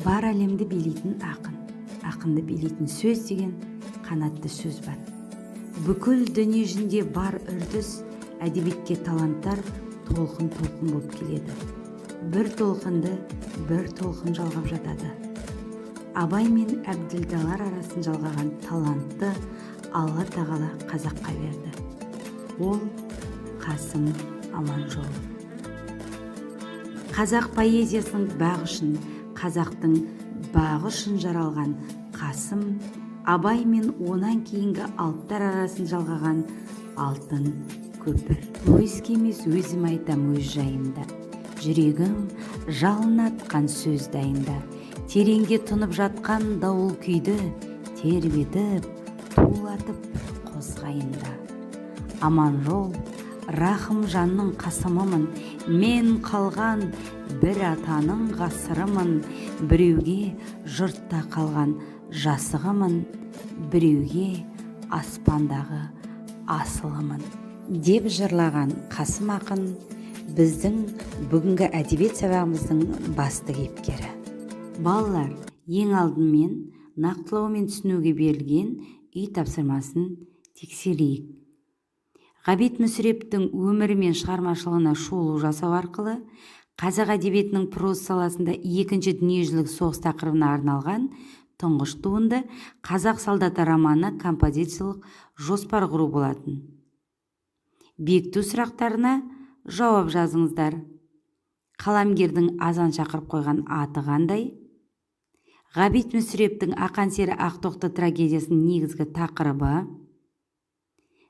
Бар әлемді билейтін ақын, ақынды билейтін сөз деген қанатты сөз бар. Бүкіл дүние жүзінде бар үрдіс, әдебиетке таланттар толқын-толқын болып келеді. Бір толқынды бір толқын жалғап жатады. Абай мен Әбділдалар арасын жалғаған талантты Алла тағала қазаққа берді. Ол Қасым Аманжолов. Қазақ поэзиясының бағы үшін, қазақтың бағы үшін жаралған Қасым, Абай мен онан кейінгі алыптар арасын жалғаған алтын көпір. Өзге емес өзім айтам өз жайымда, жүрегім жалын атқан сөз дайында, тереңге тұнып жатқан дауыл күйді тербетіп, тулатып қозғайында. Аманжол рахым жанның қасымымын, мен қалған бір атаның ғасырымын, біреуге жұртта қалған жасығымын, біреуге аспандағы асылымын деп жырлаған Қасым ақын біздің бүгінгі әдебиет сабағымыздың басты кейіпкері. Балалар, ең алдымен нақтылау мен түсінуге берілген үй тапсырмасын тексерейік. Ғабит Мүсірептің өмірі мен шығармашылығына шолу жасау арқылы қазақ әдебиетінің проза саласында екінші дүниежүзілік соғыс тақырыбына арналған тұңғыш туынды Қазақ солдаты романы композициялық жоспар құру болатын. Бекіту сұрақтарына жауап жазыңыздар. Қаламгердің азан шақырып қойған аты қандай? Ғабит Мүсірептің Ақан сері Ақтоқты трагедиясының негізгі тақырыбы.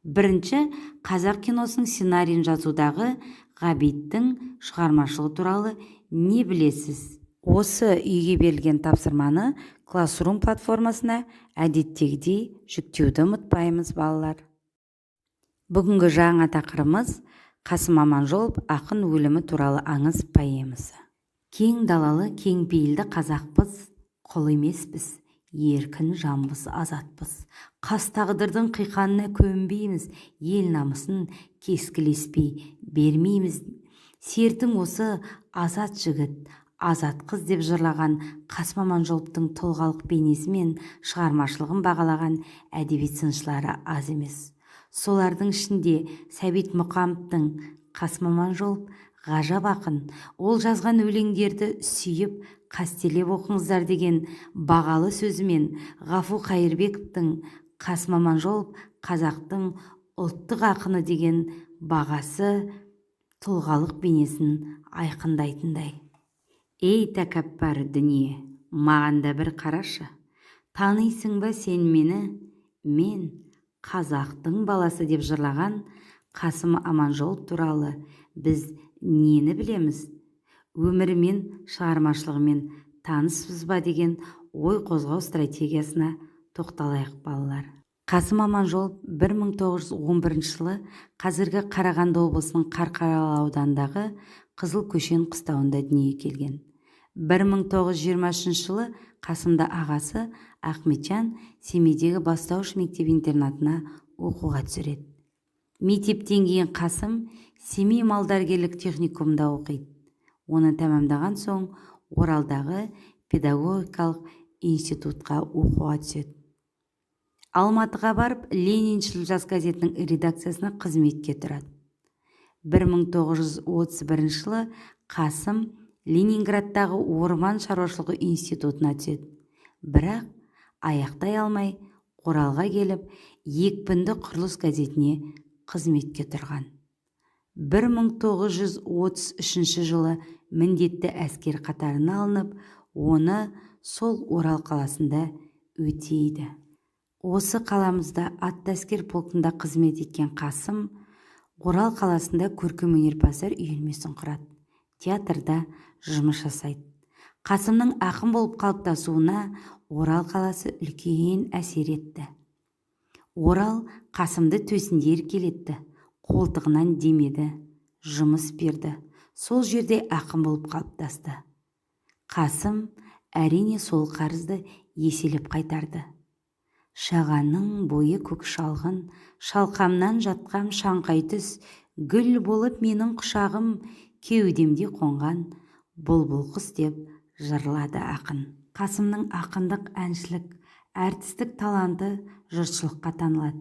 Бірінші, қазақ киносының сценарийін жазудағы Ғабиттің шығармашылығы туралы не білесіз? Осы үйге берілген тапсырманы Classroom платформасына әдеттегідей жүктеуді ұмытпаймыз, балалар. Бүгінгі жаңа тақырыбымыз Қасым Аманжолов ақын өлімі туралы аңыз поэмасы. Кең далалы, кең пейілді қазақпыз, құл емеспіз, еркін жанбыз, азатпыз. Қас тағдырдың қиқанына көнбейміз, ел намысын кескілеспей бермейміз. Сертің осы азат жігіт, азат қыз деп жырлаған Қасым Аманжоловтың тұлғалық бейнесі мен шығармашылығын бағалаған әдебиет сыншылары аз емес. Солардың ішінде Сәбит Мұқановтың Қасым Аманжолов ғажап ақын, ол жазған өлеңдерді сүйіп, қастелеп оқыңыздар деген бағалы сөзімен Ғафу Қайырбековтың Қасым Аманжолов қазақтың ұлттық ақыны деген бағасы тұлғалық бейнесін айқындайтындай. Ей тәкаппар дүние, маған да бір қарашы, танисың ба сен мені, мен қазақтың баласы деп жырлаған Қасым Аманжолов туралы біз нені білеміз? Өмірімен, шығармашылығымен таныспыз ба деген ой қозғау стратегиясына тоқталайық, балалар. Қасым Аманжолов 1911 жылы қазіргі Қарағанды облысының Қарқаралы ауданындағы Қызыл Көшен қыстауында дүниеге келген. 1923 жылы Қасымда ағасы Ахметжан Семейдегі бастауыш мектеп-интернатына оқуға түсіреді. Мектептен кейін Қасым Семей малдәрігерлік техникумда оқиды. Оны тәмамдаған соң Оралдағы педагогикалық институтқа оқуға түседі. Алматыға барып, Лениншіл жас газетінің редакциясына қызметке тұрады. 1931 жылы Қасым Ленинградтағы Орман шаруашылығы институтына түседі. Бірақ аяқтай алмай Оралға келіп, Екпінді құрылыс газетіне қызметке тұрған. 1933 жылы міндетті әскер қатарына алынып, оны сол Орал қаласында өтейді. Осы қаламызда атты әскер полкында қызмет еткен Қасым Орал қаласында көркемөнерпаздар үйірмесін құрады. Театрда жұмыс жасайды. Қасымның ақын болып қалыптасуына Орал қаласы үлкен әсер етті. Орал Қасымды төсінде еркелетті, қолтығынан демеді, жұмыс берді. Сол жерде ақын болып қалыптасты. Қасым әрине сол қарызды еселеп қайтарды. Шағанның бойы көк шалғын, шалқамнан жатқам шаңқай түс, гүл болып менің құшағым, кеудемде қонған бұлбұл құс деп жырлады ақын. Қасымның ақындық, әншілік, әртістік таланты жұртшылыққа танылады.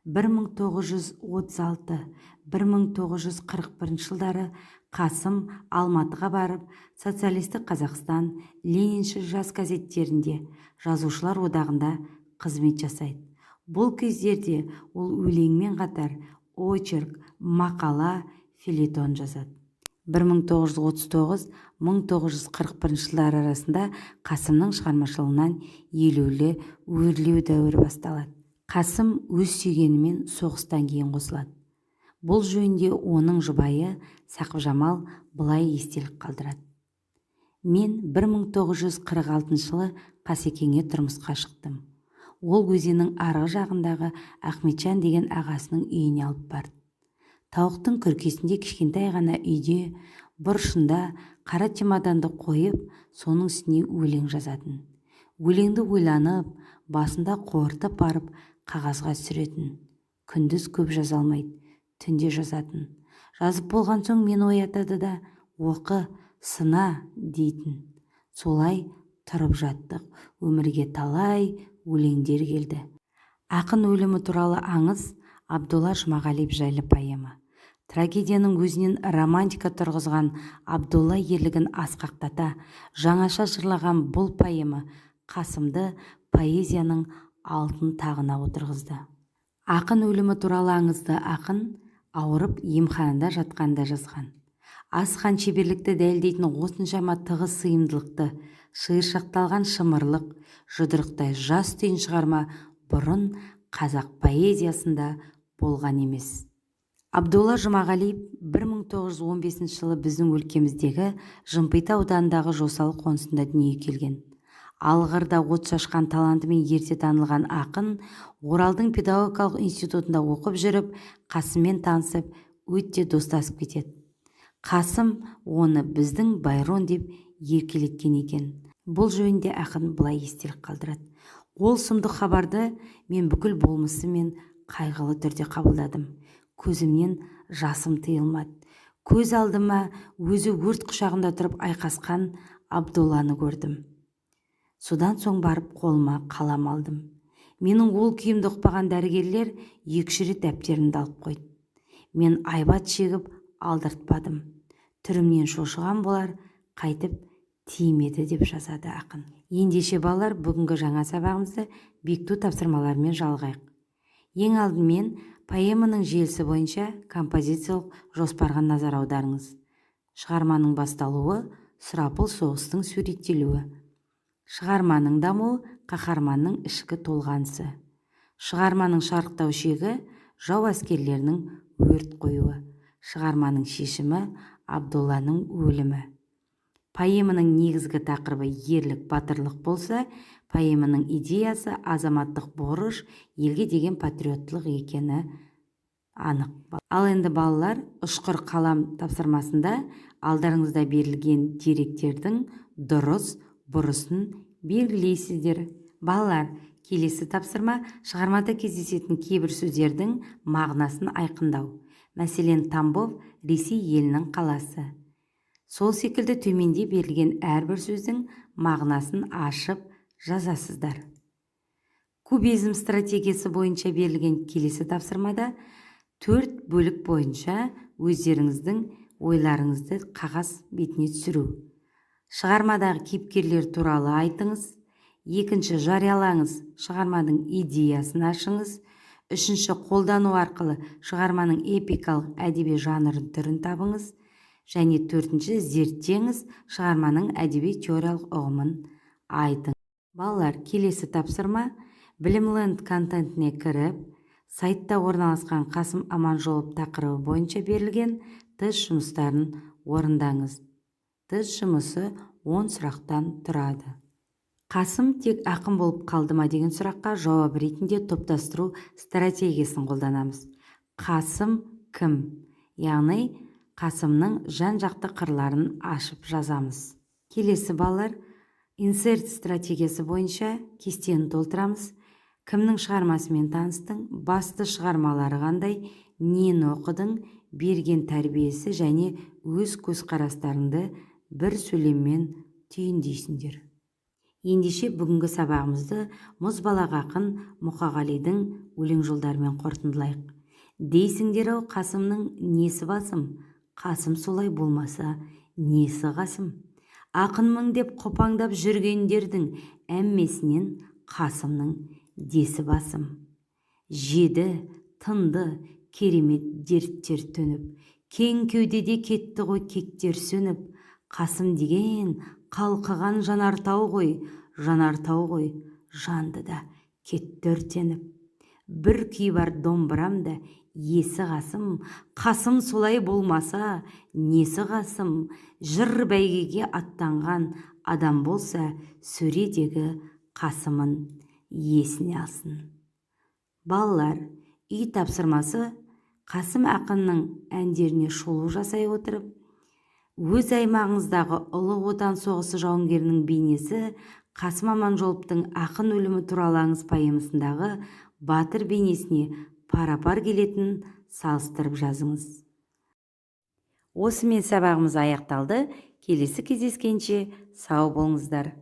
1936-1941 жылдары Қасым Алматыға барып, социалистік Қазақстан, Лениншіл жас газеттерінде, жазушылар одағында қызмет жасайды. Бұл кездерде ол өлеңмен қатар очерк, мақала, фельетон жазады. 1939-1941 жылдар арасында Қасымның шығармашылығынан елеулі өрлеу дәуірі басталады. Қасым өз сүйгенімен соғыстан кейін қосылады. Бұл жөнінде оның жұбайы Сақыпжамал былай естелік қалдырады. Мен 1946 жылы Қасекеңе тұрмысқа шықтым. Ол өзеннің арғы жағындағы Ахметжан деген ағасының үйіне алып барды. Тауықтың күркесінде кішкентай ғана үйде бұрышында қара чемоданды қойып, соның үстіне өлең жазатын. Өлеңді ойланып, басында қорытып барып қағазға түсіретін. Күндіз көп жаза алмайды, түнде жазатын. Жазып болған соң мені оятады да оқы, сына дейтін. Солай тұрып жаттық. Өмірге талай өлеңдер келді. Ақын өлімі туралы аңыз Абдолла Жұмағалиев жайлы поэма. Трагедияның өзінен романтика тұрғызған Абдолла ерлігін асқақтата, жаңаша жырлаған бұл поэма Қасымды поэзияның алтын тағына отырғызды. Ақын өлімі туралы аңызды ақын ауырып емханада жатқанда жазған. Асқан шеберлікті дәлелдейтін осыншама тығыз сыйымдылықты, шиыршықталған шымырлық, жұдырықтай жас түйін шығарма бұрын қазақ поэзиясында болған емес. Абдолла Жұмағалиев 1915 жылы біздің өлкеміздегі Жымпиты ауданындағы Жосалы қонысында дүниеге келген. Алғырда от шашқан талантымен ерте танылған ақын Оралдың педагогикалық институтында оқып жүріп, Қасыммен танысып, өте достасып кетеді. Қасым оны біздің Байрон деп еркелеткен екен. Бұл жөнінде ақын былай естелік қалдырады. Ол сұмдық хабарды мен бүкіл болмысымен қайғылы түрде қабылдадым. Көзімнен жасым тыйылмады. Көз алдыма өзі өрт құшағында тұрып айқасқан Абдолланы көрдім. Содан соң барып қолыма қалам алдым. Менің ол күйімді ұқпаған дәрігерлер 2 рет дәптерімді алып қойды. Мен айбат шегіп алдыртпадым. Түрімнен шошыған болар, қайтып тимеді деп жазады ақын. Ендеше балалар, бүгінгі жаңа сабағымызды бекіту тапсырмаларымен жалғайық. Ең алдымен поэманың желісі бойынша композициялық жоспарға назар аударыңыз. Шығарманың басталуы, сұрапыл соғыстың суреттелуі. Шығарманың дамуы, қаһарманның ішкі толғанысы. Шығарманың шарықтау шегі, жау әскерлерінің өрт қоюы. Шығарманың шешімі, Абдолланың өлімі. Поэманың негізгі тақырыбы ерлік, батырлық болса, поэманың идеясы азаматтық борыш, елге деген патриоттылық екені анық. Ал енді балалар, ұшқыр қалам тапсырмасында алдарыңызда берілген деректердің дұрыс, бұрысын белгілейсіздер. Балалар, келесі тапсырма шығармада кездесетін кейбір сөздердің мағынасын айқындау. Мәселен, Тамбов Ресей елінің қаласы. Сол секілді төменде берілген әрбір сөздің мағынасын ашып жазасыздар. Кубизм стратегиясы бойынша берілген келесі тапсырмада 4 бөлік бойынша өздеріңіздің ойларыңызды қағаз бетіне түсіру. Шығармадағы кейіпкерлер туралы айтыңыз. 2. жариялаңыз, шығарманың идеясын ашыңыз. 3. қолдану арқылы шығарманың эпикалық әдеби жанрын түрін табыңыз. Және 4. зерттеңіз, шығарманың әдеби теориялық ұғымын айтыңыз. Балалар, келесі тапсырма Білімленд контентіне кіріп, сайтта орналасқан Қасым Аманжолов тақырыбы бойынша берілген тест жұмыстарын орындаңыз. Тест жұмысы 10 сұрақтан тұрады. Қасым тек ақын болып қалды ма деген сұраққа жауап ретінде топтастыру стратегиясын қолданамыз. Қасым кім? Яғни Қасымның жан-жақты қырларын ашып жазамыз. Келесі балалар, инсерт стратегиясы бойынша кестені толтырамыз. Кімнің шығармасымен таныстың, басты шығармалары қандай, нені оқыдың, берген тәрбиесі және өз көзқарастарыңды бір сөйлеммен түйіндейсіңдер. Ендеше бүгінгі сабағымызды мұзбалақ ақын Мұқағалидың өлең жолдарымен қорытындылайық. Дейсіңдер-ау, Қасымның несі басым, Қасым солай болмаса несі қасым. Ақынмын деп қопаңдап жүргендердің әммесінен Қасымның десі басым. Жеді, тынды, керемет дерттер төніп, кең кеудеде кетті ғой кектер сөніп. Қасым деген қалқыған жанартау ғой, жанды да кетті өртеніп. Бір күй бар домбырамда, есі Қасым, Қасым солай болмаса несі Қасым. Жыр бәйгеге аттанған адам болса, сөредегі Қасымын есіне алсын. Балалар, үй тапсырмасы: Қасым ақынның әндеріне шолу жасай отырып, өз аймағыңыздағы ұлы отан соғысы жауынгерінің бейнесі Қасым Аманжоловтың ақын өлімі туралы аңыз поэмасындағы батыр бейнесіне пара-пар келетін салыстырып жазыңыз. Осымен сабағымыз аяқталды. Келесі кездескенше сау болыңыздар.